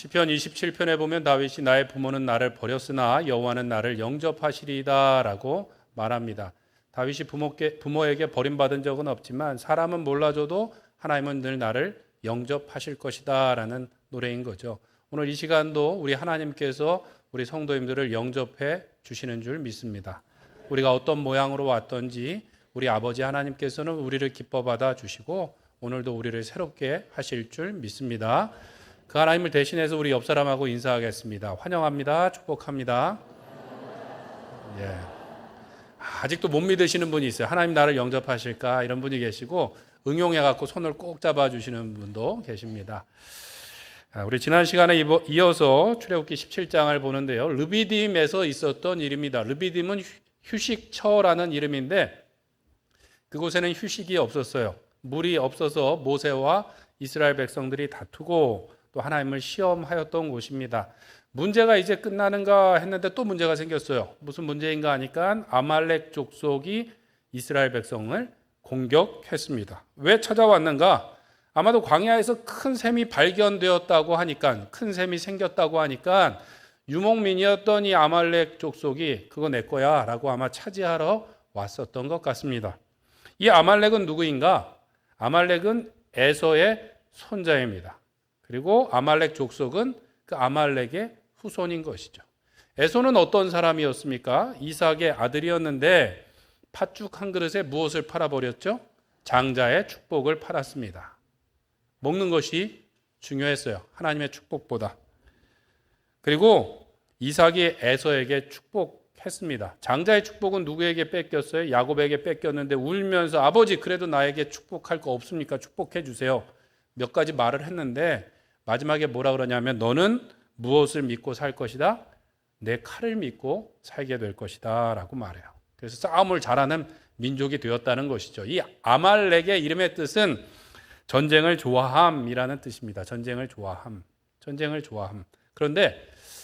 시편 27편에 보면 다윗이 나의 부모는 나를 버렸으나 여호와는 나를 영접하시리다라고 말합니다. 다윗이 부모에게 버림받은 적은 없지만 사람은 몰라줘도 하나님은 늘 나를 영접하실 것이다라는 노래인 거죠. 오늘 이 시간도 우리 하나님께서 우리 성도님들을 영접해 주시는 줄 믿습니다. 우리가 어떤 모양으로 왔던지 우리 아버지 하나님께서는 우리를 기뻐 받아 주시고 오늘도 우리를 새롭게 하실 줄 믿습니다. 그 하나님을 대신해서 우리 옆 사람하고 인사하겠습니다. 환영합니다. 축복합니다. 예. 아직도 못 믿으시는 분이 있어요. 하나님 나를 영접하실까? 이런 분이 계시고 응용해갖고 손을 꼭 잡아주시는 분도 계십니다. 우리 지난 시간에 이어서 출애굽기 17장을 보는데요. 르비딤에서 있었던 일입니다. 르비딤은 휴식처라는 이름인데 그곳에는 휴식이 없었어요. 물이 없어서 모세와 이스라엘 백성들이 다투고 또 하나님을 시험하였던 곳입니다. 문제가 이제 끝나는가 했는데 또 문제가 생겼어요. 무슨 문제인가 하니까 아말렉 족속이 이스라엘 백성을 공격했습니다. 왜 찾아왔는가? 아마도 광야에서 큰 샘이 발견되었다고 하니까, 큰 샘이 생겼다고 하니까 유목민이었던 이 아말렉 족속이 그거 내 거야 라고 아마 차지하러 왔었던 것 같습니다. 이 아말렉은 누구인가? 아말렉은 에서의 손자입니다. 그리고 아말렉 족속은 그 아말렉의 후손인 것이죠. 에서는 어떤 사람이었습니까? 이삭의 아들이었는데 팥죽 한 그릇에 무엇을 팔아버렸죠? 장자의 축복을 팔았습니다. 먹는 것이 중요했어요. 하나님의 축복보다. 그리고 이삭이 에서에게 축복했습니다. 장자의 축복은 누구에게 뺏겼어요? 야곱에게 뺏겼는데 울면서 아버지 그래도 나에게 축복할 거 없습니까? 축복해 주세요. 몇 가지 말을 했는데 마지막에 뭐라 그러냐면 너는 무엇을 믿고 살 것이다? 내 칼을 믿고 살게 될 것이다 라고 말해요. 그래서 싸움을 잘하는 민족이 되었다는 것이죠. 이 아말렉의 이름의 뜻은 전쟁을 좋아함이라는 뜻입니다. 전쟁을 좋아함. 전쟁을 좋아함. 그런데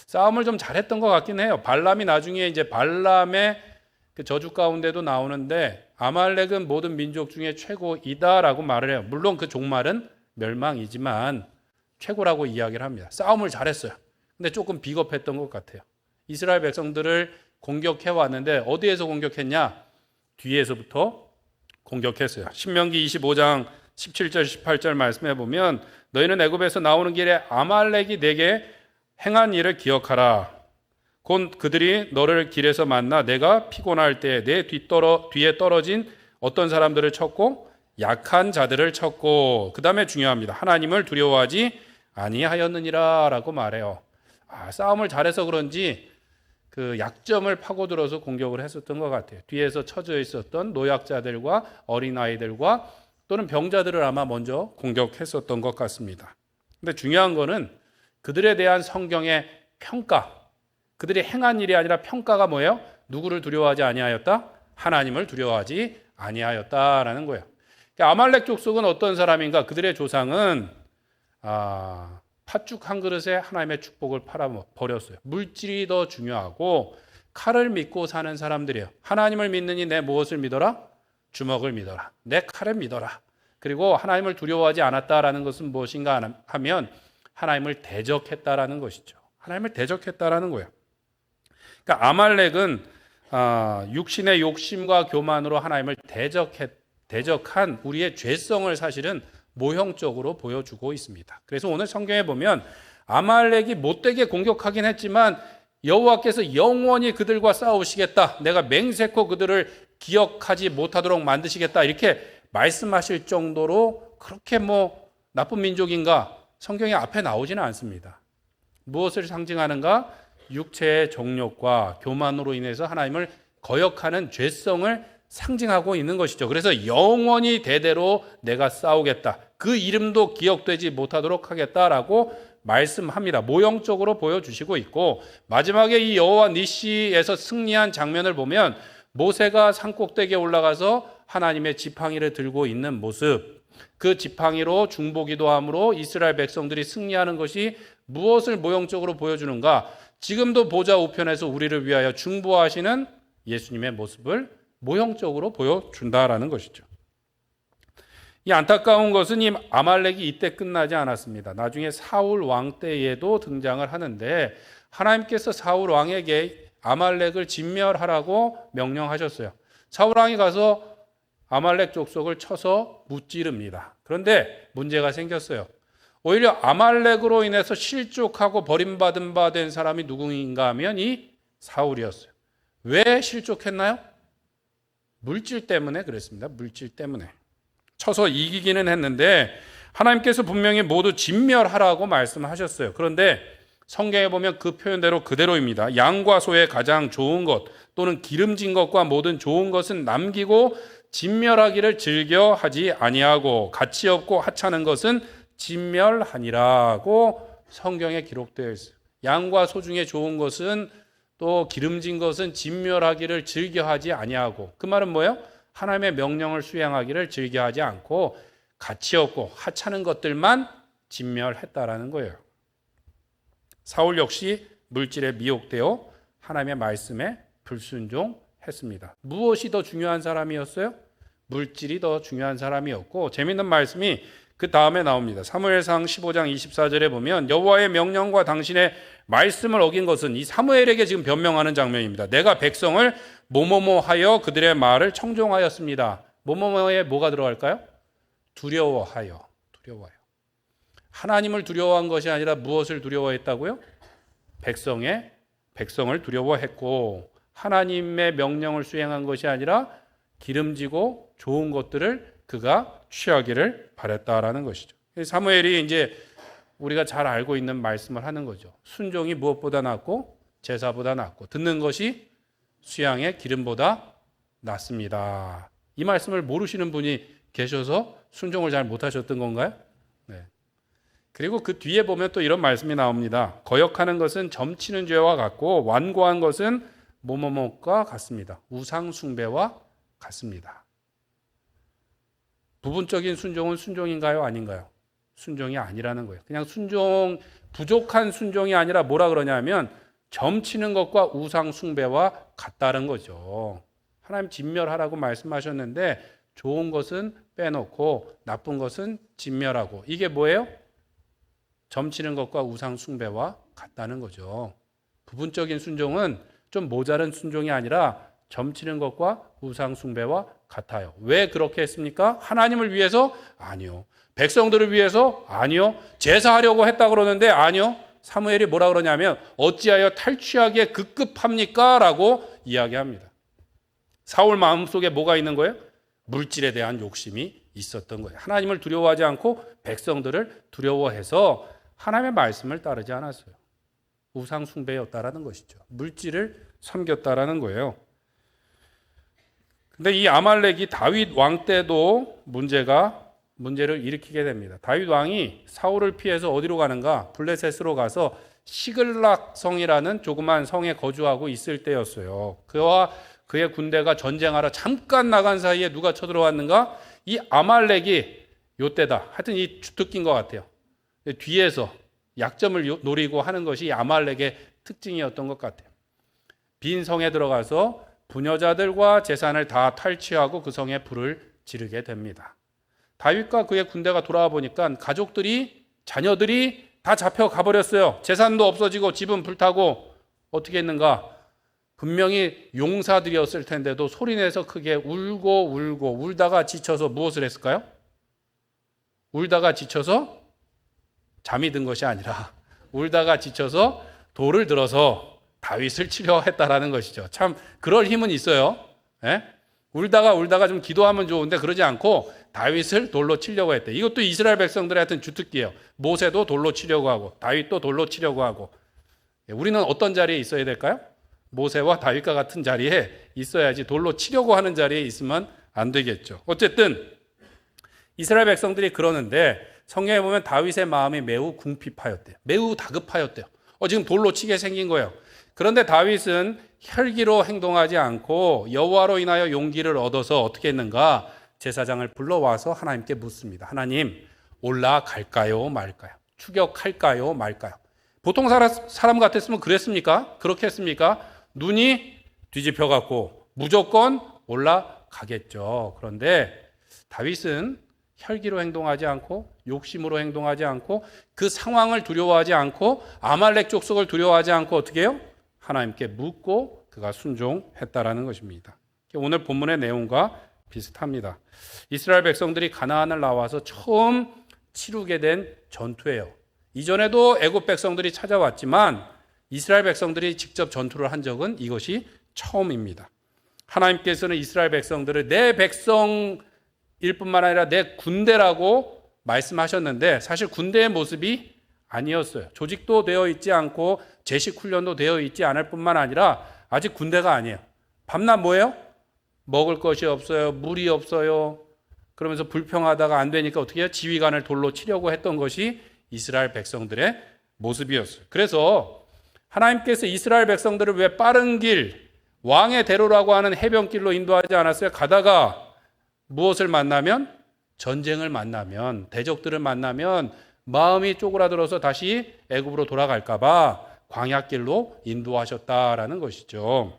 싸움을 좀 잘했던 것 같긴 해요. 발람이 나중에 이제 발람의 그 저주 가운데도 나오는데 아말렉은 모든 민족 중에 최고이다라고 말을 해요. 물론 그 종말은 멸망이지만 최고라고 이야기를 합니다. 싸움을 잘했어요. 근데 조금 비겁했던 것 같아요. 이스라엘 백성들을 공격해 왔는데 어디에서 공격했냐? 뒤에서부터 공격했어요. 신명기 25장 17절 18절 말씀해 보면 너희는 애굽에서 나오는 길에 아말렉이 내게 행한 일을 기억하라. 곧 그들이 너를 길에서 만나 내가 피곤할 때 내 뒤에 떨어진 어떤 사람들을 쳤고 약한 자들을 쳤고 그 다음에 중요합니다. 하나님을 두려워하지 아니하였느니라 라고 말해요. 싸움을 잘해서 그런지 그 약점을 파고들어서 공격을 했었던 것 같아요. 뒤에서 처져 있었던 노약자들과 어린아이들과 또는 병자들을 아마 먼저 공격했었던 것 같습니다. 근데 중요한 거는 그들에 대한 성경의 평가, 그들이 행한 일이 아니라 평가가 뭐예요? 누구를 두려워하지 아니하였다? 하나님을 두려워하지 아니하였다라는 거예요. 그러니까 아말렉 족속은 어떤 사람인가? 그들의 조상은 팥죽 한 그릇에 하나님의 축복을 팔아버렸어요. 물질이 더 중요하고 칼을 믿고 사는 사람들이에요. 하나님을 믿느니 내 무엇을 믿어라? 주먹을 믿어라. 내 칼을 믿어라. 그리고 하나님을 두려워하지 않았다라는 것은 무엇인가 하면 하나님을 대적했다라는 것이죠. 하나님을 대적했다라는 거예요. 그러니까 아말렉은 육신의 욕심과 교만으로 하나님을 대적한 우리의 죄성을 사실은 모형적으로 보여주고 있습니다. 그래서 오늘 성경에 보면 아말렉이 못되게 공격하긴 했지만 여호와께서 영원히 그들과 싸우시겠다. 내가 맹세코 그들을 기억하지 못하도록 만드시겠다. 이렇게 말씀하실 정도로 그렇게 나쁜 민족인가? 성경이 앞에 나오지는 않습니다. 무엇을 상징하는가? 육체의 정욕과 교만으로 인해서 하나님을 거역하는 죄성을 상징하고 있는 것이죠. 그래서 영원히 대대로 내가 싸우겠다. 그 이름도 기억되지 못하도록 하겠다라고 말씀합니다. 모형적으로 보여주시고 있고 마지막에 이 여호와 니시에서 승리한 장면을 보면 모세가 산꼭대기에 올라가서 하나님의 지팡이를 들고 있는 모습, 그 지팡이로 중보기도함으로 이스라엘 백성들이 승리하는 것이 무엇을 모형적으로 보여주는가? 지금도 보좌 우편에서 우리를 위하여 중보하시는 예수님의 모습을 모형적으로 보여준다라는 것이죠. 이 안타까운 것은 이 아말렉이 이때 끝나지 않았습니다. 나중에 사울 왕 때에도 등장을 하는데 하나님께서 사울 왕에게 아말렉을 진멸하라고 명령하셨어요. 사울 왕이 가서 아말렉 족속을 쳐서 무찌릅니다. 그런데 문제가 생겼어요. 오히려 아말렉으로 인해서 실족하고 버림받은 바 된 사람이 누구인가 하면 이 사울이었어요. 왜 실족했나요? 물질 때문에 그랬습니다. 물질 때문에. 쳐서 이기기는 했는데 하나님께서 분명히 모두 진멸하라고 말씀하셨어요. 그런데 성경에 보면 그 표현대로 그대로입니다. 양과 소의 가장 좋은 것 또는 기름진 것과 모든 좋은 것은 남기고 진멸하기를 즐겨 하지 아니하고 가치 없고 하찮은 것은 진멸하니라고 성경에 기록되어 있어요. 양과 소 중에 좋은 것은 또 기름진 것은 진멸하기를 즐겨하지 아니하고, 그 말은 뭐예요? 하나님의 명령을 수행하기를 즐겨하지 않고 가치 없고 하찮은 것들만 진멸했다라는 거예요. 사울 역시 물질에 미혹되어 하나님의 말씀에 불순종했습니다. 무엇이 더 중요한 사람이었어요? 물질이 더 중요한 사람이었고, 재미있는 말씀이 그 다음에 나옵니다. 사무엘상 15장 24절에 보면 여호와의 명령과 당신의 말씀을 어긴 것은, 이 사무엘에게 지금 변명하는 장면입니다. 내가 백성을 뭐뭐뭐하여 그들의 말을 청종하였습니다. 뭐뭐뭐에 뭐가 들어갈까요? 두려워하여. 하나님을 두려워한 것이 아니라 무엇을 두려워했다고요? 백성을 두려워했고, 하나님의 명령을 수행한 것이 아니라 기름지고 좋은 것들을 그가 취하기를 바랬다라는 것이죠. 사무엘이 이제 우리가 잘 알고 있는 말씀을 하는 거죠. 순종이 무엇보다 낫고 제사보다 낫고 듣는 것이 수양의 기름보다 낫습니다. 이 말씀을 모르시는 분이 계셔서 순종을 잘 못하셨던 건가요? 네. 그리고 그 뒤에 보면 또 이런 말씀이 나옵니다. 거역하는 것은 점치는 죄와 같고 완고한 것은 뭐뭐뭐과 같습니다. 우상 숭배와 같습니다. 부분적인 순종은 순종인가요? 아닌가요? 순종이 아니라는 거예요. 그냥 부족한 순종이 아니라 뭐라 그러냐면 점치는 것과 우상 숭배와 같다는 거죠. 하나님 진멸하라고 말씀하셨는데 좋은 것은 빼놓고 나쁜 것은 진멸하고, 이게 뭐예요? 점치는 것과 우상 숭배와 같다는 거죠. 부분적인 순종은 좀 모자른 순종이 아니라 점치는 것과 우상 숭배와 같아요. 왜 그렇게 했습니까? 하나님을 위해서? 아니요. 백성들을 위해서? 아니요. 제사하려고 했다 그러는데 아니요. 사무엘이 뭐라 그러냐면 어찌하여 탈취하기에 급급합니까? 라고 이야기합니다. 사울 마음속에 뭐가 있는 거예요? 물질에 대한 욕심이 있었던 거예요. 하나님을 두려워하지 않고 백성들을 두려워해서 하나님의 말씀을 따르지 않았어요. 우상 숭배였다라는 것이죠. 물질을 섬겼다라는 거예요. 근데 이 아말렉이 다윗 왕 때도 문제를 일으키게 됩니다. 다윗 왕이 사울을 피해서 어디로 가는가? 블레셋으로 가서 시글락 성이라는 조그만 성에 거주하고 있을 때였어요. 그와 그의 군대가 전쟁하러 잠깐 나간 사이에 누가 쳐들어왔는가? 이 아말렉이 요때다. 하여튼 이 주특기인 것 같아요. 뒤에서 약점을 노리고 하는 것이 이 아말렉의 특징이었던 것 같아요. 빈 성에 들어가서 부녀자들과 재산을 다 탈취하고 그 성에 불을 지르게 됩니다. 다윗과 그의 군대가 돌아와 보니까 자녀들이 다 잡혀가 버렸어요. 재산도 없어지고 집은 불타고 어떻게 했는가? 분명히 용사들이었을 텐데도 소리내서 크게 울다가 지쳐서 무엇을 했을까요? 울다가 지쳐서 잠이 든 것이 아니라 울다가 지쳐서 돌을 들어서 다윗을 치려 했다라는 것이죠. 참 그럴 힘은 있어요. 예? 울다가 좀 기도하면 좋은데 그러지 않고 다윗을 돌로 치려고 했대. 이것도 이스라엘 백성들의 하여튼 주특기예요. 모세도 돌로 치려고 하고 다윗도 돌로 치려고 하고. 우리는 어떤 자리에 있어야 될까요? 모세와 다윗과 같은 자리에 있어야지 돌로 치려고 하는 자리에 있으면 안 되겠죠. 어쨌든 이스라엘 백성들이 그러는데 성경에 보면 다윗의 마음이 매우 궁핍하였대요. 매우 다급하였대요. 지금 돌로 치게 생긴 거예요. 그런데 다윗은 혈기로 행동하지 않고 여호와로 인하여 용기를 얻어서 어떻게 했는가? 제사장을 불러와서 하나님께 묻습니다. 하나님, 올라갈까요 말까요? 추격할까요 말까요? 보통 사람 같았으면 그랬습니까? 그렇게 했습니까? 눈이 뒤집혀갖고 무조건 올라가겠죠. 그런데 다윗은 혈기로 행동하지 않고 욕심으로 행동하지 않고 그 상황을 두려워하지 않고 아말렉 족속을 두려워하지 않고 어떻게 해요? 하나님께 묻고 그가 순종했다라는 것입니다. 오늘 본문의 내용과 비슷합니다. 이스라엘 백성들이 가나안을 나와서 처음 치르게 된 전투예요. 이전에도 애굽 백성들이 찾아왔지만 이스라엘 백성들이 직접 전투를 한 적은 이것이 처음입니다. 하나님께서는 이스라엘 백성들을 내 백성일 뿐만 아니라 내 군대라고 말씀하셨는데 사실 군대의 모습이 아니었어요. 조직도 되어 있지 않고 제식 훈련도 되어 있지 않을 뿐만 아니라 아직 군대가 아니에요. 밤낮 뭐예요? 먹을 것이 없어요. 물이 없어요. 그러면서 불평하다가 안 되니까 어떻게 해요? 지휘관을 돌로 치려고 했던 것이 이스라엘 백성들의 모습이었어요. 그래서 하나님께서 이스라엘 백성들을 왜 빠른 길, 왕의 대로라고 하는 해변길로 인도하지 않았어요? 가다가 무엇을 만나면? 전쟁을 만나면, 대적들을 만나면 마음이 쪼그라들어서 다시 애굽으로 돌아갈까 봐 광야길로 인도하셨다라는 것이죠.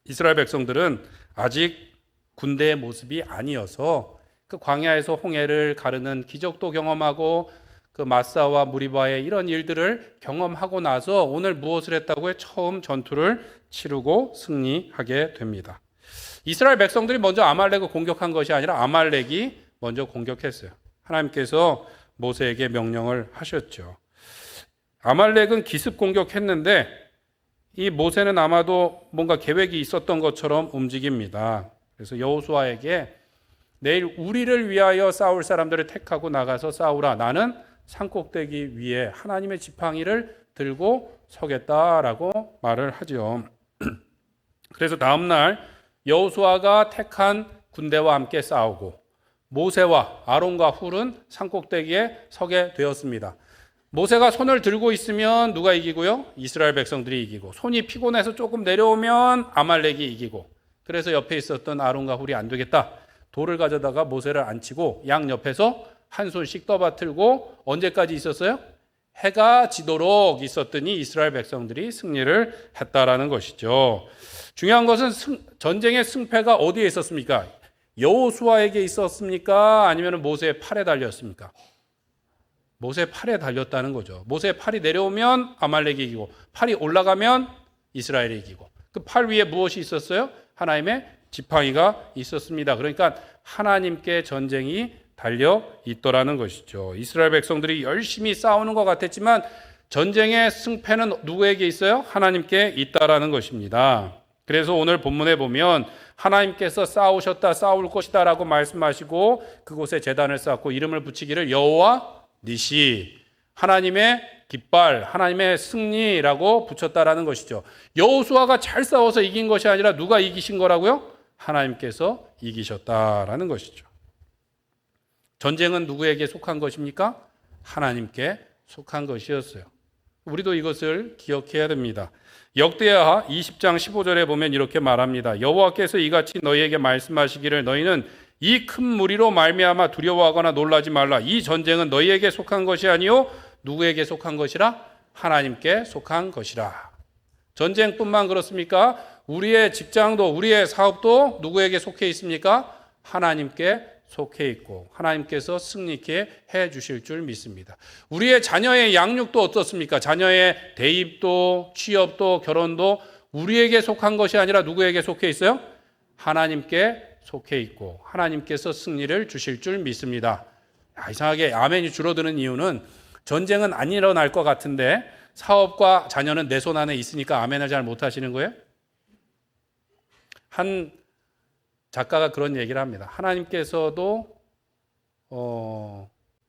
이스라엘 백성들은 아직 군대의 모습이 아니어서 그 광야에서 홍해를 가르는 기적도 경험하고 그 마사와 무리바의 이런 일들을 경험하고 나서 오늘 무엇을 했다고요? 처음 전투를 치르고 승리하게 됩니다. 이스라엘 백성들이 먼저 아말렉을 공격한 것이 아니라 아말렉이 먼저 공격했어요. 하나님께서 모세에게 명령을 하셨죠. 아말렉은 기습 공격했는데 이 모세는 아마도 뭔가 계획이 있었던 것처럼 움직입니다. 그래서 여호수아에게 내일 우리를 위하여 싸울 사람들을 택하고 나가서 싸우라. 나는 산꼭대기 위에 하나님의 지팡이를 들고 서겠다라고 말을 하죠. 그래서 다음 날 여호수아가 택한 군대와 함께 싸우고 모세와 아론과 훌은 산꼭대기에 서게 되었습니다. 모세가 손을 들고 있으면 누가 이기고요? 이스라엘 백성들이 이기고, 손이 피곤해서 조금 내려오면 아말렉이 이기고, 그래서 옆에 있었던 아론과 훌이 안 되겠다. 돌을 가져다가 모세를 앉히고 양 옆에서 한 손씩 떠받들고 언제까지 있었어요? 해가 지도록 있었더니 이스라엘 백성들이 승리를 했다라는 것이죠. 중요한 것은 전쟁의 승패가 어디에 있었습니까? 여호수아에게 있었습니까? 아니면 모세의 팔에 달렸습니까? 모세의 팔에 달렸다는 거죠. 모세의 팔이 내려오면 아말렉이 이기고 팔이 올라가면 이스라엘이 이기고 그 팔 위에 무엇이 있었어요? 하나님의 지팡이가 있었습니다. 그러니까 하나님께 전쟁이 달려 있더라는 것이죠. 이스라엘 백성들이 열심히 싸우는 것 같았지만 전쟁의 승패는 누구에게 있어요? 하나님께 있다라는 것입니다. 그래서 오늘 본문에 보면 하나님께서 싸우셨다, 싸울 것이다 라고 말씀하시고 그곳에 제단을 쌓고 이름을 붙이기를 여호와 니시, 하나님의 깃발, 하나님의 승리라고 붙였다라는 것이죠. 여호수아가 잘 싸워서 이긴 것이 아니라 누가 이기신 거라고요? 하나님께서 이기셨다라는 것이죠. 전쟁은 누구에게 속한 것입니까? 하나님께 속한 것이었어요. 우리도 이것을 기억해야 됩니다. 역대하 20장 15절에 보면 이렇게 말합니다. 여호와께서 이같이 너희에게 말씀하시기를 너희는 이 큰 무리로 말미암아 두려워하거나 놀라지 말라. 이 전쟁은 너희에게 속한 것이 아니요 누구에게 속한 것이라? 하나님께 속한 것이라. 전쟁뿐만 그렇습니까? 우리의 직장도 우리의 사업도 누구에게 속해 있습니까? 하나님께 속해 있고 하나님께서 승리케 해 주실 줄 믿습니다. 우리의 자녀의 양육도 어떻습니까? 자녀의 대입도 취업도 결혼도 우리에게 속한 것이 아니라 누구에게 속해 있어요? 하나님께 속해 있고 하나님께서 승리를 주실 줄 믿습니다. 이상하게 아멘이 줄어드는 이유는 전쟁은 안 일어날 것 같은데 사업과 자녀는 내 손 안에 있으니까 아멘을 잘 못하시는 거예요? 한 작가가 그런 얘기를 합니다. 하나님께서도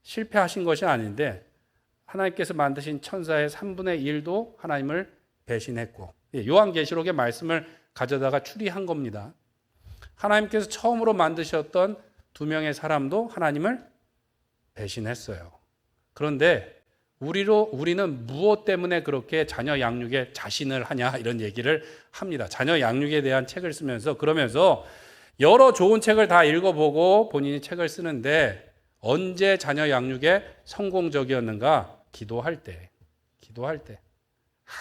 실패하신 것이 아닌데 하나님께서 만드신 천사의 3분의 1도 하나님을 배신했고 요한계시록의 말씀을 가져다가 추리한 겁니다. 하나님께서 처음으로 만드셨던 2명의 사람도 하나님을 배신했어요. 그런데 우리는 무엇 때문에 그렇게 자녀 양육에 자신을 하냐 이런 얘기를 합니다. 자녀 양육에 대한 책을 쓰면서 그러면서 여러 좋은 책을 다 읽어보고 본인이 책을 쓰는데 언제 자녀 양육에 성공적이었는가? 기도할 때.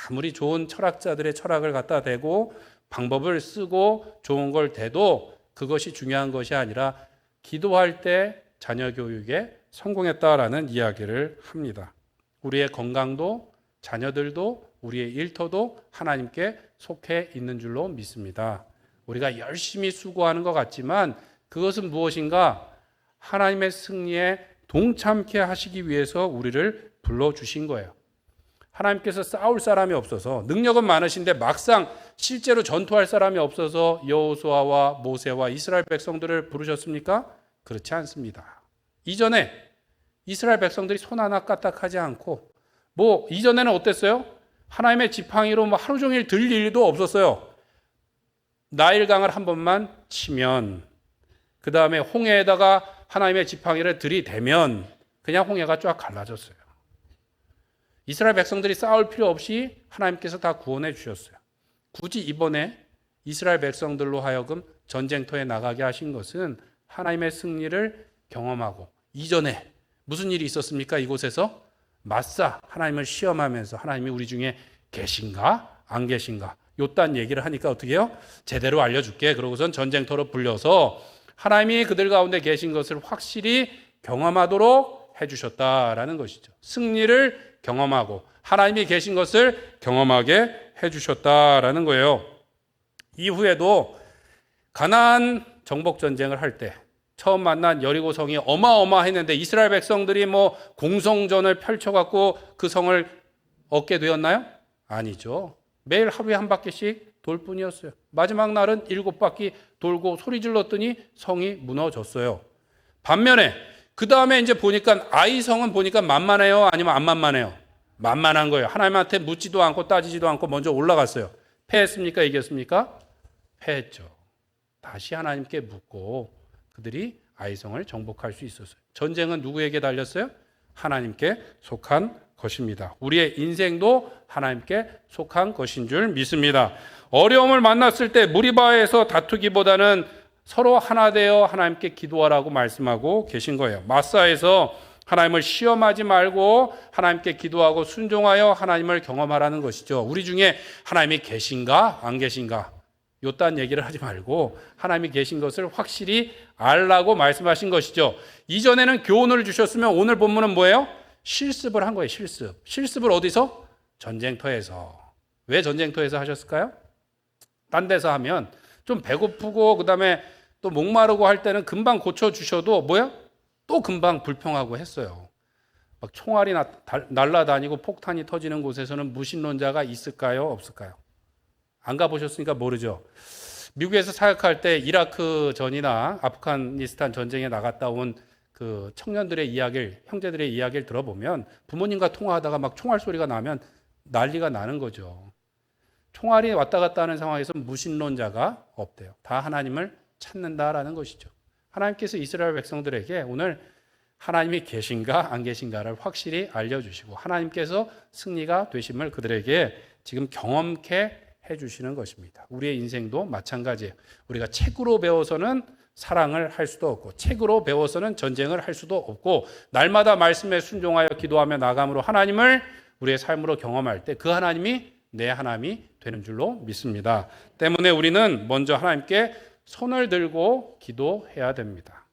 아무리 좋은 철학자들의 철학을 갖다 대고 방법을 쓰고 좋은 걸 대도 그것이 중요한 것이 아니라 기도할 때 자녀 교육에 성공했다라는 이야기를 합니다. 우리의 건강도 자녀들도 우리의 일터도 하나님께 속해 있는 줄로 믿습니다. 우리가 열심히 수고하는 것 같지만 그것은 무엇인가? 하나님의 승리에 동참케 하시기 위해서 우리를 불러주신 거예요. 하나님께서 싸울 사람이 없어서 능력은 많으신데 막상 실제로 전투할 사람이 없어서 여호수아와 모세와 이스라엘 백성들을 부르셨습니까? 그렇지 않습니다. 이전에 이스라엘 백성들이 손 하나 까딱하지 않고 이전에는 어땠어요? 하나님의 지팡이로 하루 종일 들 일도 없었어요. 나일강을 한 번만 치면 그 다음에 홍해에다가 하나님의 지팡이를 들이대면 그냥 홍해가 쫙 갈라졌어요. 이스라엘 백성들이 싸울 필요 없이 하나님께서 다 구원해 주셨어요. 굳이 이번에 이스라엘 백성들로 하여금 전쟁터에 나가게 하신 것은 하나님의 승리를 경험하고 이전에 무슨 일이 있었습니까? 이곳에서 마사 하나님을 시험하면서 하나님이 우리 중에 계신가 안 계신가 요딴 얘기를 하니까 어떻게 해요? 제대로 알려줄게. 그러고선 전쟁터로 불려서 하나님이 그들 가운데 계신 것을 확실히 경험하도록 해주셨다라는 것이죠. 승리를 경험하고 하나님이 계신 것을 경험하게 해주셨다라는 거예요. 이후에도 가나안 정복 전쟁을 할 때 처음 만난 여리고성이 어마어마했는데 이스라엘 백성들이 공성전을 펼쳐갖고 그 성을 얻게 되었나요? 아니죠. 매일 하루에 한 바퀴씩 돌 뿐이었어요. 마지막 날은 7바퀴 돌고 소리 질렀더니 성이 무너졌어요. 반면에 그 다음에 이제 보니까 아이성은 보니까 만만해요? 아니면 안 만만해요? 만만한 거예요. 하나님한테 묻지도 않고 따지지도 않고 먼저 올라갔어요. 패했습니까? 이겼습니까? 패했죠. 다시 하나님께 묻고 그들이 아이성을 정복할 수 있었어요. 전쟁은 누구에게 달렸어요? 하나님께 속한 것입니다. 우리의 인생도 하나님께 속한 것인 줄 믿습니다. 어려움을 만났을 때 무리바에서 다투기보다는 서로 하나 되어 하나님께 기도하라고 말씀하고 계신 거예요. 마사에서 하나님을 시험하지 말고 하나님께 기도하고 순종하여 하나님을 경험하라는 것이죠. 우리 중에 하나님이 계신가 안 계신가 요딴 얘기를 하지 말고 하나님이 계신 것을 확실히 알라고 말씀하신 것이죠. 이전에는 교훈을 주셨으면 오늘 본문은 뭐예요? 실습을 한 거예요. 실습을 어디서? 전쟁터에서. 왜 전쟁터에서 하셨을까요? 딴 데서 하면 좀 배고프고 그다음에 또 목마르고 할 때는 금방 고쳐주셔도 또 금방 불평하고 했어요. 막 총알이 날아다니고 폭탄이 터지는 곳에서는 무신론자가 있을까요? 없을까요? 안 가보셨으니까 모르죠. 미국에서 사역할 때 이라크 전이나 아프가니스탄 전쟁에 나갔다 온 그 청년들의 이야기를, 형제들의 이야기를 들어보면 부모님과 통화하다가 막 총알 소리가 나면 난리가 나는 거죠. 총알이 왔다 갔다 하는 상황에서 무신론자가 없대요. 다 하나님을 찾는다라는 것이죠. 하나님께서 이스라엘 백성들에게 오늘 하나님이 계신가 안 계신가를 확실히 알려주시고 하나님께서 승리가 되심을 그들에게 지금 경험케 해주시는 것입니다. 우리의 인생도 마찬가지예요. 우리가 책으로 배워서는 사랑을 할 수도 없고 책으로 배워서는 전쟁을 할 수도 없고 날마다 말씀에 순종하여 기도하며 나감으로 하나님을 우리의 삶으로 경험할 때 그 하나님이 내 하나님이 되는 줄로 믿습니다. 때문에 우리는 먼저 하나님께 손을 들고 기도해야 됩니다.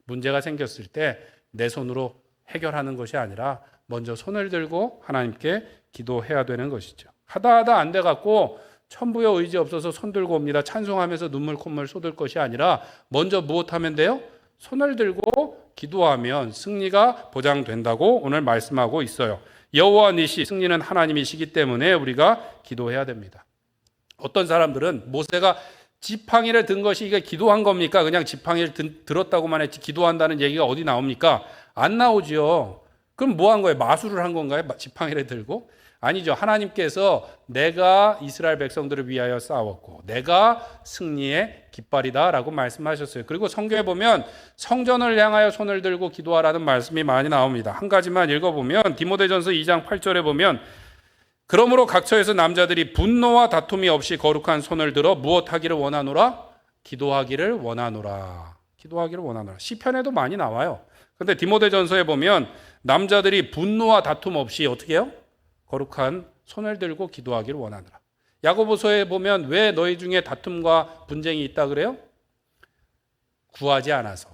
문제가 생겼을 때 내 손으로 해결하는 것이 아니라 먼저 손을 들고 하나님께 기도해야 되는 것이죠. 하다 안 돼갖고 천부여 의지 없어서 손 들고 옵니다. 찬송하면서 눈물 콧물 쏟을 것이 아니라 먼저 무엇하면 돼요? 손을 들고 기도하면 승리가 보장된다고 오늘 말씀하고 있어요. 여호와 니시, 승리는 하나님이시기 때문에 우리가 기도해야 됩니다. 어떤 사람들은 모세가 지팡이를 든 것이 이게 기도한 겁니까? 그냥 지팡이를 들었다고만 했지 기도한다는 얘기가 어디 나옵니까? 안 나오지요. 그럼 뭐 한 거예요? 마술을 한 건가요? 지팡이를 들고? 아니죠. 하나님께서 내가 이스라엘 백성들을 위하여 싸웠고 내가 승리의 깃발이다라고 말씀하셨어요. 그리고 성경에 보면 성전을 향하여 손을 들고 기도하라는 말씀이 많이 나옵니다. 한 가지만 읽어보면 디모데전서 2장 8절에 보면 그러므로 각처에서 남자들이 분노와 다툼이 없이 거룩한 손을 들어 무엇하기를 원하노라? 기도하기를 원하노라. 기도하기를 원하노라. 시편에도 많이 나와요. 그런데 디모데전서에 보면 남자들이 분노와 다툼 없이 어떻게 해요? 거룩한 손을 들고 기도하기를 원하노라. 야고보서에 보면 왜 너희 중에 다툼과 분쟁이 있다 그래요? 구하지 않아서.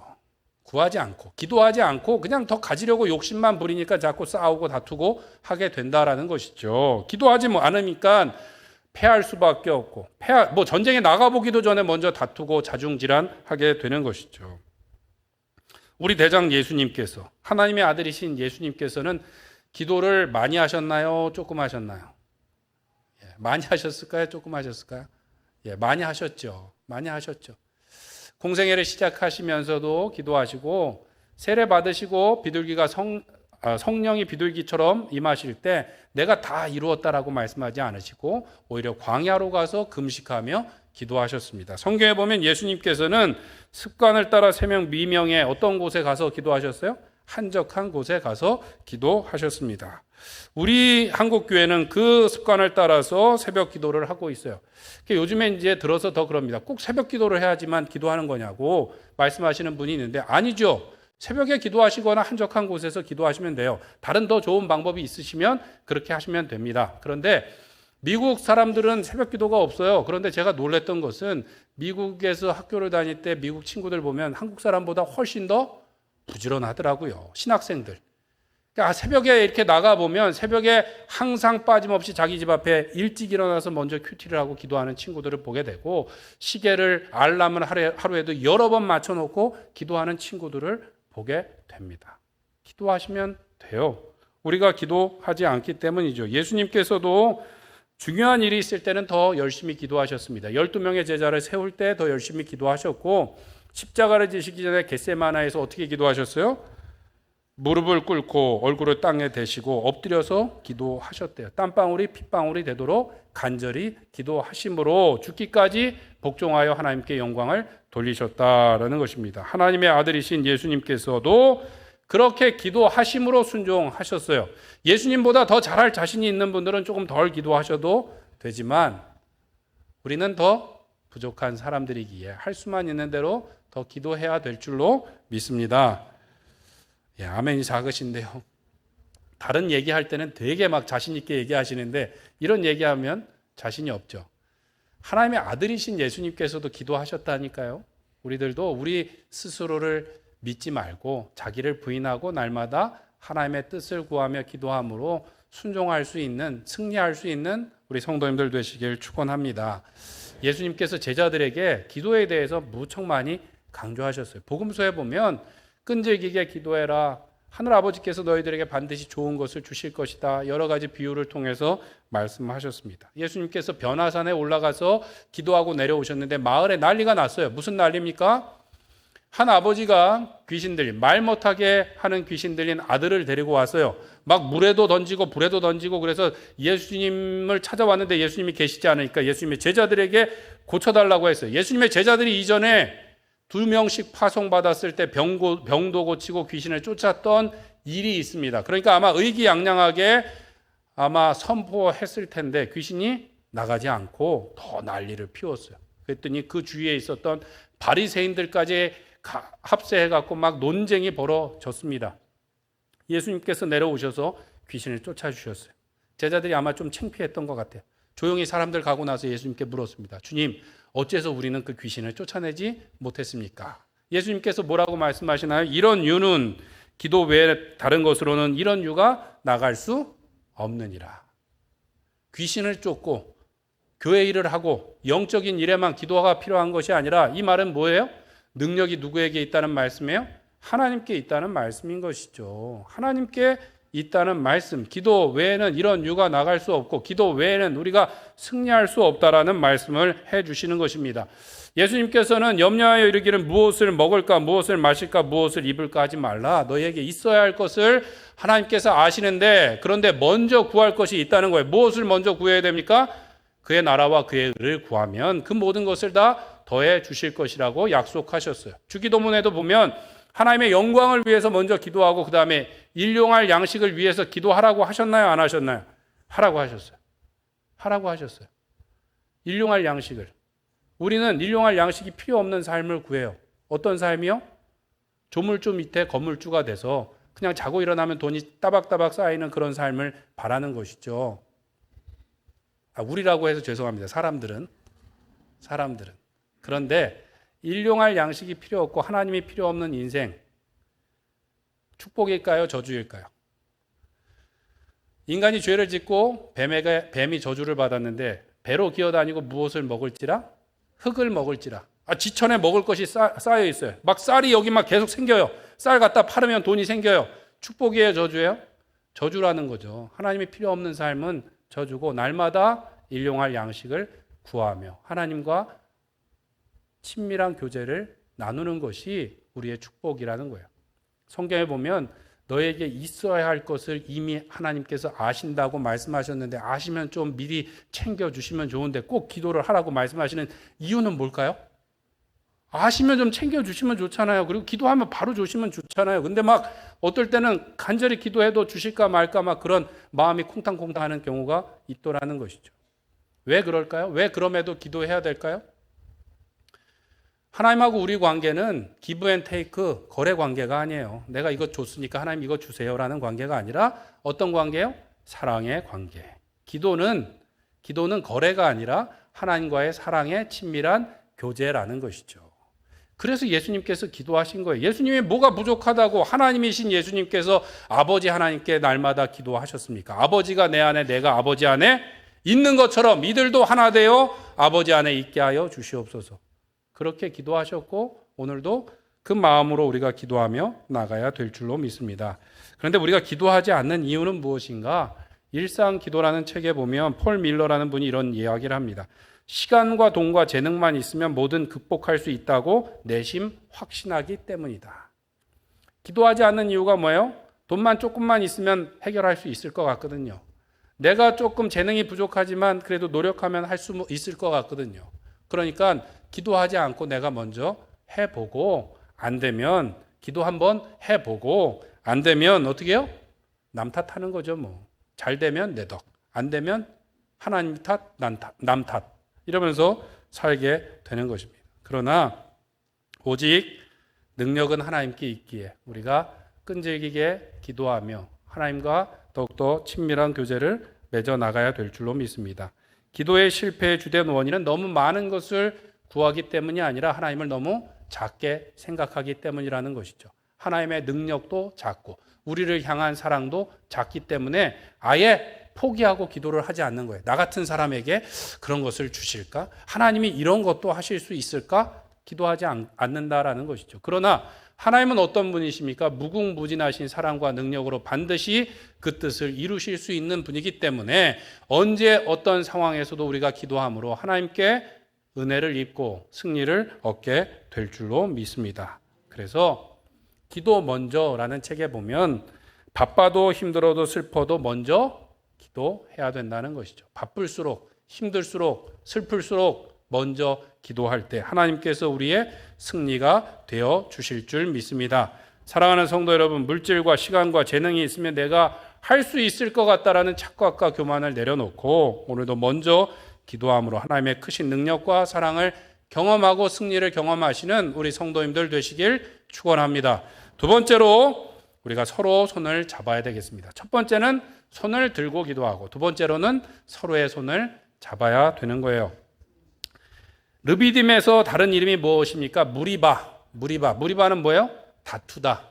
구하지 않고 기도하지 않고 그냥 더 가지려고 욕심만 부리니까 자꾸 싸우고 다투고 하게 된다라는 것이죠. 기도하지 않으니까 패할 수밖에 없고 뭐 전쟁에 나가보기도 전에 먼저 다투고 자중질환하게 되는 것이죠. 우리 대장 예수님께서 하나님의 아들이신 예수님께서는 기도를 많이 하셨나요? 조금 하셨나요? 많이 하셨을까요? 조금 하셨을까요? 많이 하셨죠. 많이 하셨죠. 공생애를 시작하시면서도 기도하시고 세례 받으시고 비둘기가 성령이 비둘기처럼 임하실 때 내가 다 이루었다라고 말씀하지 않으시고 오히려 광야로 가서 금식하며 기도하셨습니다. 성경에 보면 예수님께서는 습관을 따라 새벽 미명에 어떤 곳에 가서 기도하셨어요? 한적한 곳에 가서 기도하셨습니다. 우리 한국교회는 그 습관을 따라서 새벽 기도를 하고 있어요. 요즘에 이제 들어서 더 그럽니다. 꼭 새벽 기도를 해야지만 기도하는 거냐고 말씀하시는 분이 있는데 아니죠. 새벽에 기도하시거나 한적한 곳에서 기도하시면 돼요. 다른 더 좋은 방법이 있으시면 그렇게 하시면 됩니다. 그런데 미국 사람들은 새벽 기도가 없어요. 그런데 제가 놀랬던 것은 미국에서 학교를 다닐 때 미국 친구들 보면 한국 사람보다 훨씬 더 부지런하더라고요. 신학생들. 그러니까 새벽에 이렇게 나가보면 새벽에 항상 빠짐없이 자기 집 앞에 일찍 일어나서 먼저 큐티를 하고 기도하는 친구들을 보게 되고 시계를 알람을 하루에도 여러 번 맞춰놓고 기도하는 친구들을 보게 됩니다. 기도하시면 돼요. 우리가 기도하지 않기 때문이죠. 예수님께서도 중요한 일이 있을 때는 더 열심히 기도하셨습니다. 12명의 제자를 세울 때 더 열심히 기도하셨고 십자가를 지시기 전에 겟세마나에서 어떻게 기도하셨어요? 무릎을 꿇고 얼굴을 땅에 대시고 엎드려서 기도하셨대요. 땀방울이 핏방울이 되도록 간절히 기도하심으로 죽기까지 복종하여 하나님께 영광을 돌리셨다라는 것입니다. 하나님의 아들이신 예수님께서도 그렇게 기도하심으로 순종하셨어요. 예수님보다 더 잘할 자신이 있는 분들은 조금 덜 기도하셔도 되지만 우리는 더 부족한 사람들이기에 할 수만 있는 대로 더 기도해야 될 줄로 믿습니다. 아멘이 작으신데요. 다른 얘기할 때는 되게 막 자신 있게 얘기하시는데 이런 얘기하면 자신이 없죠. 하나님의 아들이신 예수님께서도 기도하셨다니까요. 우리들도 우리 스스로를 믿지 말고 자기를 부인하고 날마다 하나님의 뜻을 구하며 기도함으로 순종할 수 있는, 승리할 수 있는 우리 성도님들 되시길 축원합니다. 예수님께서 제자들에게 기도에 대해서 무척 많이 강조하셨어요. 복음서에 보면 끈질기게 기도해라. 하늘아버지께서 너희들에게 반드시 좋은 것을 주실 것이다. 여러 가지 비유를 통해서 말씀하셨습니다. 예수님께서 변화산에 올라가서 기도하고 내려오셨는데 마을에 난리가 났어요. 무슨 난리입니까? 한 아버지가 말 못하게 하는 귀신 들린 아들을 데리고 왔어요. 막 물에도 던지고 불에도 던지고 그래서 예수님을 찾아왔는데 예수님이 계시지 않으니까 예수님의 제자들에게 고쳐달라고 했어요. 예수님의 제자들이 이전에 2명씩 파송받았을 때 병도 고치고 귀신을 쫓았던 일이 있습니다. 그러니까 아마 의기양양하게 아마 선포했을 텐데 귀신이 나가지 않고 더 난리를 피웠어요. 그랬더니 그 주위에 있었던 바리새인들까지 합세해갖고 막 논쟁이 벌어졌습니다. 예수님께서 내려오셔서 귀신을 쫓아주셨어요. 제자들이 아마 좀 창피했던 것 같아요. 조용히 사람들 가고 나서 예수님께 물었습니다. 주님, 어째서 우리는 그 귀신을 쫓아내지 못했습니까? 예수님께서 뭐라고 말씀하시나요? 이런 유는 기도 외에 다른 것으로는 이런 유가 나갈 수 없느니라. 귀신을 쫓고 교회 일을 하고 영적인 일에만 기도가 필요한 것이 아니라 이 말은 뭐예요? 능력이 누구에게 있다는 말씀이에요? 하나님께 있다는 말씀인 것이죠. 하나님께 있다는 말씀, 기도 외에는 이런 유가 나갈 수 없고 기도 외에는 우리가 승리할 수 없다라는 말씀을 해주시는 것입니다. 예수님께서는 염려하여 이르기를 무엇을 먹을까 무엇을 마실까 무엇을 입을까 하지 말라. 너희에게 있어야 할 것을 하나님께서 아시는데 그런데 먼저 구할 것이 있다는 거예요. 무엇을 먼저 구해야 됩니까? 그의 나라와 그의 의를 구하면 그 모든 것을 다 더해 주실 것이라고 약속하셨어요. 주기도문에도 보면 하나님의 영광을 위해서 먼저 기도하고 그 다음에 일용할 양식을 위해서 기도하라고 하셨나요? 안 하셨나요? 하라고 하셨어요. 하라고 하셨어요. 일용할 양식을. 우리는 일용할 양식이 필요 없는 삶을 구해요. 어떤 삶이요? 조물주 밑에 건물주가 돼서 그냥 자고 일어나면 돈이 따박따박 쌓이는 그런 삶을 바라는 것이죠. 우리라고 해서 죄송합니다. 사람들은. 그런데 일용할 양식이 필요 없고 하나님이 필요 없는 인생, 축복일까요? 저주일까요? 인간이 죄를 짓고 뱀이 저주를 받았는데 배로 기어다니고 무엇을 먹을지라? 흙을 먹을지라. 지천에 먹을 것이 쌓여 있어요. 막 쌀이 여기 막 계속 생겨요. 쌀 갖다 팔으면 돈이 생겨요. 축복이에요, 저주예요? 저주라는 거죠. 하나님이 필요 없는 삶은 저주고 날마다 일용할 양식을 구하며 하나님과 친밀한 교제를 나누는 것이 우리의 축복이라는 거예요. 성경에 보면 너에게 있어야 할 것을 이미 하나님께서 아신다고 말씀하셨는데 아시면 좀 미리 챙겨주시면 좋은데 꼭 기도를 하라고 말씀하시는 이유는 뭘까요? 아시면 좀 챙겨주시면 좋잖아요. 그리고 기도하면 바로 주시면 좋잖아요. 근데 막 어떨 때는 간절히 기도해도 주실까 말까 막 그런 마음이 콩탕콩탕 하는 경우가 있더라는 것이죠. 왜 그럴까요? 왜 그럼에도 기도해야 될까요? 하나님하고 우리 관계는 기브 앤 테이크, 거래 관계가 아니에요. 내가 이거 줬으니까 하나님 이거 주세요라는 관계가 아니라 어떤 관계요? 사랑의 관계. 기도는 거래가 아니라 하나님과의 사랑의 친밀한 교제라는 것이죠. 그래서 예수님께서 기도하신 거예요. 예수님이 뭐가 부족하다고 하나님이신 예수님께서 아버지 하나님께 날마다 기도하셨습니까? 아버지가 내 안에 내가 아버지 안에 있는 것처럼 이들도 하나 되어 아버지 안에 있게 하여 주시옵소서. 그렇게 기도하셨고 오늘도 그 마음으로 우리가 기도하며 나가야 될 줄로 믿습니다. 그런데 우리가 기도하지 않는 이유는 무엇인가? 일상 기도라는 책에 보면 폴 밀러라는 분이 이런 이야기를 합니다. 시간과 돈과 재능만 있으면 뭐든 극복할 수 있다고 내심 확신하기 때문이다. 기도하지 않는 이유가 뭐예요? 돈만 조금만 있으면 해결할 수 있을 것 같거든요. 내가 조금 재능이 부족하지만 그래도 노력하면 할 수 있을 것 같거든요. 그러니까 기도하지 않고 내가 먼저 해보고 안 되면 기도 한번 해보고 안 되면 어떻게 해요? 남 탓하는 거죠. 뭐 잘 되면 내 덕, 안 되면 하나님 탓, 남 탓 이러면서 살게 되는 것입니다. 그러나 오직 능력은 하나님께 있기에 우리가 끈질기게 기도하며 하나님과 더욱더 친밀한 교제를 맺어 나가야 될 줄로 믿습니다. 기도의 실패의 주된 원인은 너무 많은 것을 구하기 때문이 아니라 하나님을 너무 작게 생각하기 때문이라는 것이죠. 하나님의 능력도 작고 우리를 향한 사랑도 작기 때문에 아예 포기하고 기도를 하지 않는 거예요. 나 같은 사람에게 그런 것을 주실까? 하나님이 이런 것도 하실 수 있을까? 기도하지 않는다라는 것이죠. 그러나 하나님은 어떤 분이십니까? 무궁무진하신 사랑과 능력으로 반드시 그 뜻을 이루실 수 있는 분이기 때문에 언제 어떤 상황에서도 우리가 기도함으로 하나님께 은혜를 입고 승리를 얻게 될 줄로 믿습니다. 그래서 기도 먼저라는 책에 보면 바빠도 힘들어도 슬퍼도 먼저 기도해야 된다는 것이죠. 바쁠수록 힘들수록 슬플수록 먼저 기도할 때 하나님께서 우리의 승리가 되어 주실 줄 믿습니다. 사랑하는 성도 여러분, 물질과 시간과 재능이 있으면 내가 할 수 있을 것 같다라는 착각과 교만을 내려놓고 오늘도 먼저 기도함으로 하나님의 크신 능력과 사랑을 경험하고 승리를 경험하시는 우리 성도님들 되시길 축원합니다. 두 번째로 우리가 서로 손을 잡아야 되겠습니다. 첫 번째는 손을 들고 기도하고 두 번째로는 서로의 손을 잡아야 되는 거예요. 르비딤에서 다른 이름이 무엇입니까? 무리바는 뭐예요? 다투다.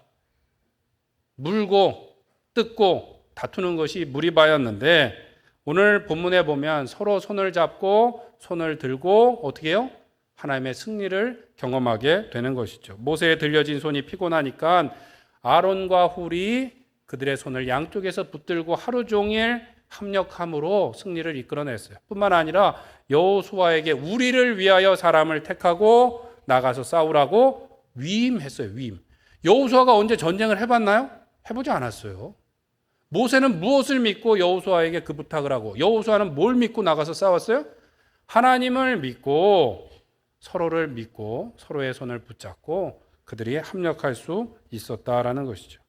물고 뜯고 다투는 것이 무리바였는데 오늘 본문에 보면 서로 손을 잡고 손을 들고 어떻게 해요? 하나님의 승리를 경험하게 되는 것이죠. 모세에 들려진 손이 피곤하니까 아론과 훌이 그들의 손을 양쪽에서 붙들고 하루 종일 합력함으로 승리를 이끌어냈어요. 뿐만 아니라 여호수아에게 우리를 위하여 사람을 택하고 나가서 싸우라고 위임했어요. 위임. 여호수아가 언제 전쟁을 해봤나요? 해보지 않았어요. 모세는 무엇을 믿고 여호수아에게 그 부탁을 하고 여호수아는 뭘 믿고 나가서 싸웠어요? 하나님을 믿고 서로를 믿고 서로의 손을 붙잡고 그들이 합력할 수 있었다라는 것이죠.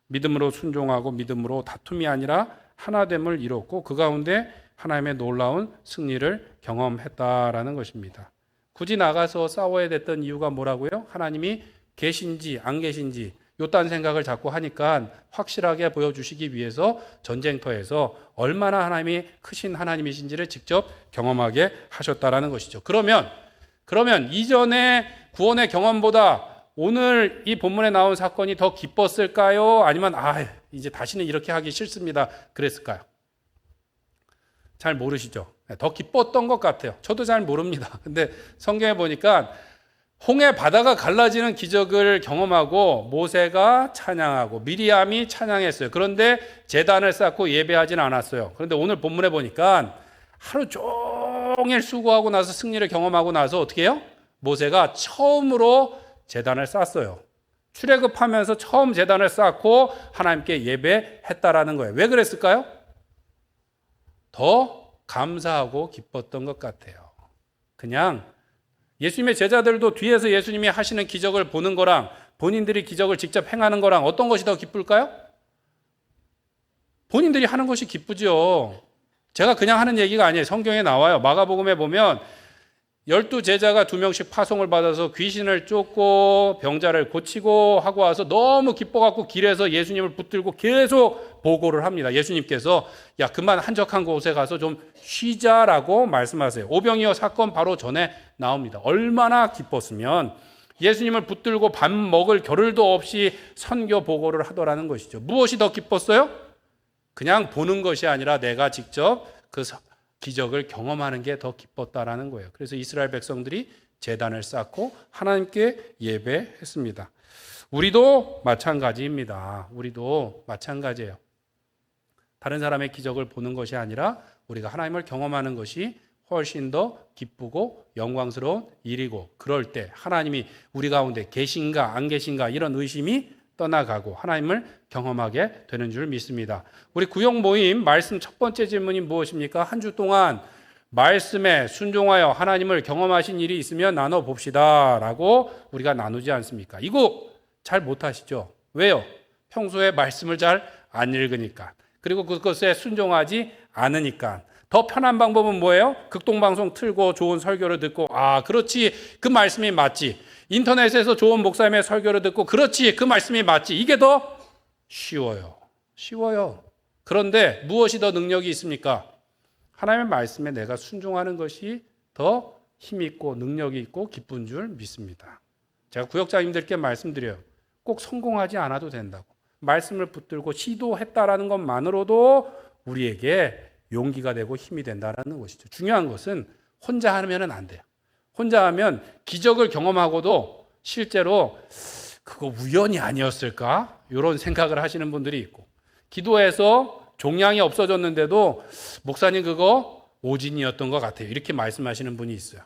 믿음으로 순종하고 믿음으로 다툼이 아니라 하나됨을 이뤘고 그 가운데 하나님의 놀라운 승리를 경험했다라는 것입니다. 굳이 나가서 싸워야 됐던 이유가 뭐라고요? 하나님이 계신지 안 계신지 요딴 생각을 자꾸 하니까 확실하게 보여주시기 위해서 전쟁터에서 얼마나 하나님이 크신 하나님이신지를 직접 경험하게 하셨다라는 것이죠. 그러면 이전의 구원의 경험보다 오늘 이 본문에 나온 사건이 더 기뻤을까요? 아니면 이제 다시는 이렇게 하기 싫습니다. 그랬을까요? 잘 모르시죠? 더 기뻤던 것 같아요. 저도 잘 모릅니다. 근데 성경에 보니까 홍해 바다가 갈라지는 기적을 경험하고 모세가 찬양하고 미리암이 찬양했어요. 그런데 제단을 쌓고 예배하진 않았어요. 그런데 오늘 본문에 보니까 하루 종일 수고하고 나서 승리를 경험하고 나서 어떻게 해요? 모세가 처음으로 제단을 쌓았어요. 출애굽하면서 처음 제단을 쌓고 하나님께 예배했다라는 거예요. 왜 그랬을까요? 더 감사하고 기뻤던 것 같아요. 그냥 예수님의 제자들도 뒤에서 예수님이 하시는 기적을 보는 거랑 본인들이 기적을 직접 행하는 거랑 어떤 것이 더 기쁠까요? 본인들이 하는 것이 기쁘죠. 제가 그냥 하는 얘기가 아니에요. 성경에 나와요. 마가복음에 보면 12제자가 2명씩 파송을 받아서 귀신을 쫓고 병자를 고치고 하고 와서 너무 기뻐갖고 길에서 예수님을 붙들고 계속 보고를 합니다. 예수님께서 야 그만 한적한 곳에 가서 좀 쉬자라고 말씀하세요. 오병이어 사건 바로 전에 나옵니다. 얼마나 기뻤으면 예수님을 붙들고 밥 먹을 겨를도 없이 선교 보고를 하더라는 것이죠. 무엇이 더 기뻤어요? 그냥 보는 것이 아니라 내가 직접 그 기적을 경험하는 게 더 기뻤다라는 거예요. 그래서 이스라엘 백성들이 제단을 쌓고 하나님께 예배했습니다. 우리도 마찬가지입니다. 우리도 마찬가지예요. 다른 사람의 기적을 보는 것이 아니라 우리가 하나님을 경험하는 것이 훨씬 더 기쁘고 영광스러운 일이고, 그럴 때 하나님이 우리 가운데 계신가 안 계신가 이런 의심이 떠나가고 하나님을 경험하게 되는 줄 믿습니다. 우리 구역 모임 말씀 첫 번째 질문이 무엇입니까? 한 주 동안 말씀에 순종하여 하나님을 경험하신 일이 있으면 나눠봅시다 라고 우리가 나누지 않습니까? 이거 잘 못하시죠? 왜요? 평소에 말씀을 잘 안 읽으니까, 그리고 그것에 순종하지 않으니까. 더 편한 방법은 뭐예요? 극동방송 틀고 좋은 설교를 듣고 그렇지 그 말씀이 맞지, 인터넷에서 좋은 목사님의 설교를 듣고 그렇지 그 말씀이 맞지, 이게 더 쉬워요. 그런데 무엇이 더 능력이 있습니까? 하나님의 말씀에 내가 순종하는 것이 더 힘있고 능력이 있고 기쁜 줄 믿습니다. 제가 구역장님들께 말씀드려요. 꼭 성공하지 않아도 된다고. 말씀을 붙들고 시도했다라는 것만으로도 우리에게 용기가 되고 힘이 된다는 것이죠. 중요한 것은 혼자 하면 안 돼요. 혼자 하면 기적을 경험하고도 실제로 그거 우연이 아니었을까? 이런 생각을 하시는 분들이 있고, 기도해서 종양이 없어졌는데도 목사님 그거 오진이었던 것 같아요, 이렇게 말씀하시는 분이 있어요.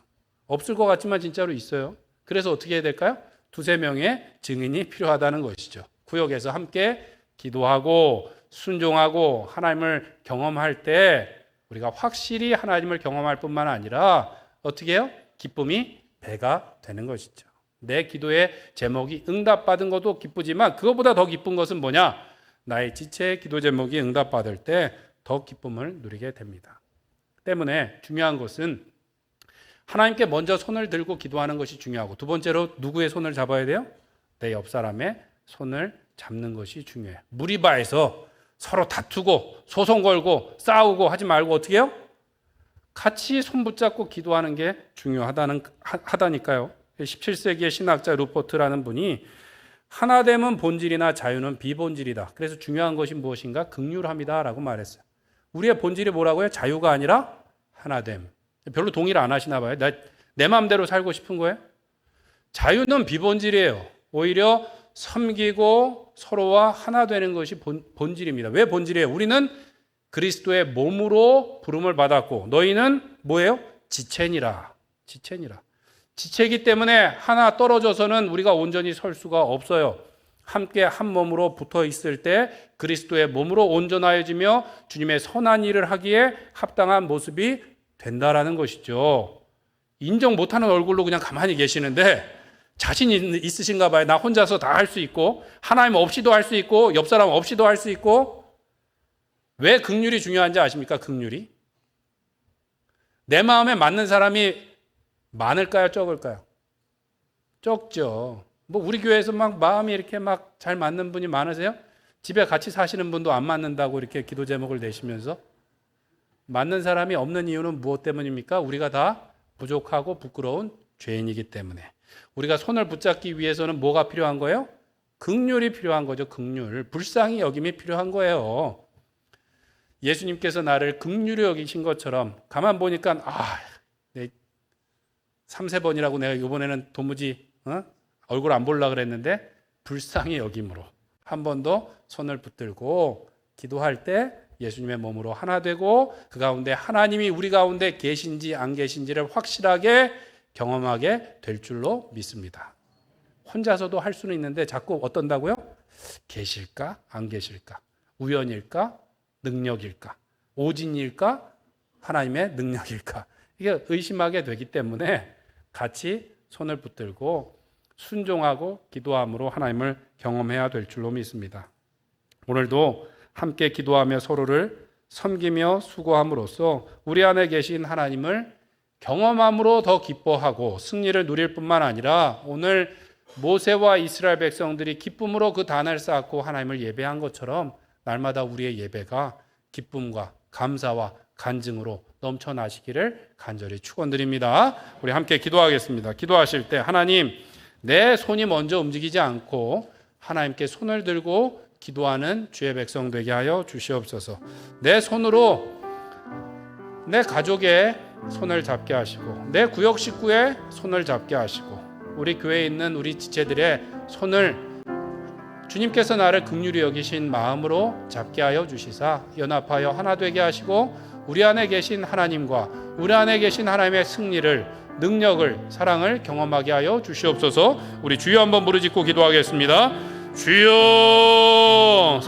없을 것 같지만 진짜로 있어요. 그래서 어떻게 해야 될까요? 2-3명의 증인이 필요하다는 것이죠. 구역에서 함께 기도하고 순종하고 하나님을 경험할 때 우리가 확실히 하나님을 경험할 뿐만 아니라 어떻게 해요? 기쁨이 배가 되는 것이죠. 내 기도의 제목이 응답받은 것도 기쁘지만 그것보다 더 기쁜 것은 뭐냐? 나의 지체의 기도 제목이 응답받을 때 더 기쁨을 누리게 됩니다. 때문에 중요한 것은 하나님께 먼저 손을 들고 기도하는 것이 중요하고, 두 번째로 누구의 손을 잡아야 돼요? 내 옆 사람의 손을 잡는 것이 중요해요. 무리바에서 서로 다투고 소송 걸고 싸우고 하지 말고 어떻게 해요? 같이 손 붙잡고 기도하는 게 중요하다니까요. 17세기의 신학자 루퍼트라는 분이 하나됨은 본질이나 자유는 비본질이다. 그래서 중요한 것이 무엇인가? 긍휼함이다라고 말했어요. 우리의 본질이 뭐라고요? 자유가 아니라 하나됨. 별로 동의를 안 하시나 봐요. 내 마음대로 살고 싶은 거예요? 자유는 비본질이에요. 오히려 섬기고 서로와 하나 되는 것이 본질입니다. 왜 본질이에요? 우리는 그리스도의 몸으로 부름을 받았고 너희는 뭐예요? 지체니라. 지체이기 때문에 하나 떨어져서는 우리가 온전히 설 수가 없어요. 함께 한 몸으로 붙어 있을 때 그리스도의 몸으로 온전하여지며 주님의 선한 일을 하기에 합당한 모습이 된다라는 것이죠. 인정 못하는 얼굴로 그냥 가만히 계시는데 자신 있으신가 봐요. 나 혼자서 다 할 수 있고 하나님 없이도 할 수 있고 옆 사람 없이도 할 수 있고. 왜 긍휼이 중요한지 아십니까? 긍휼이 내 마음에 맞는 사람이 많을까요? 적을까요? 적죠. 뭐 우리 교회에서 막 마음이 이렇게 막 잘 맞는 분이 많으세요? 집에 같이 사시는 분도 안 맞는다고 이렇게 기도 제목을 내시면서. 맞는 사람이 없는 이유는 무엇 때문입니까? 우리가 다 부족하고 부끄러운 죄인이기 때문에. 우리가 손을 붙잡기 위해서는 뭐가 필요한 거예요? 긍휼이 필요한 거죠. 긍휼. 불쌍히 여김이 필요한 거예요. 예수님께서 나를 긍휼히 여기신 것처럼 가만 보니까 내 3-4번이라고 내가 이번에는 도무지 얼굴 안 보려고 그랬는데 불쌍히 여김으로 한 번 더 손을 붙들고 기도할 때 예수님의 몸으로 하나 되고 그 가운데 하나님이 우리 가운데 계신지 안 계신지를 확실하게 경험하게 될 줄로 믿습니다. 혼자서도 할 수는 있는데 자꾸 어떤다고요? 계실까? 안 계실까? 우연일까? 능력일까? 오진일까? 하나님의 능력일까? 이게 의심하게 되기 때문에 같이 손을 붙들고 순종하고 기도함으로 하나님을 경험해야 될 줄로 믿습니다. 오늘도 함께 기도하며 서로를 섬기며 수고함으로써 우리 안에 계신 하나님을 경험함으로 더 기뻐하고 승리를 누릴 뿐만 아니라 오늘 모세와 이스라엘 백성들이 기쁨으로 그 단을 쌓고 하나님을 예배한 것처럼 날마다 우리의 예배가 기쁨과 감사와 간증으로 넘쳐나시기를 간절히 축원드립니다. 우리 함께 기도하겠습니다. 기도하실 때 하나님, 내 손이 먼저 움직이지 않고 하나님께 손을 들고 기도하는 주의 백성 되게 하여 주시옵소서. 내 손으로 내 가족의 손을 잡게 하시고 내 구역 식구의 손을 잡게 하시고 우리 교회에 있는 우리 지체들의 손을 주님께서 나를 긍휼히 여기신 마음으로 잡게 하여 주시사 연합하여 하나 되게 하시고 우리 안에 계신 하나님과 우리 안에 계신 하나님의 승리를, 능력을, 사랑을 경험하게 하여 주시옵소서. 우리 주여 한번 부르짖고 기도하겠습니다. 주여,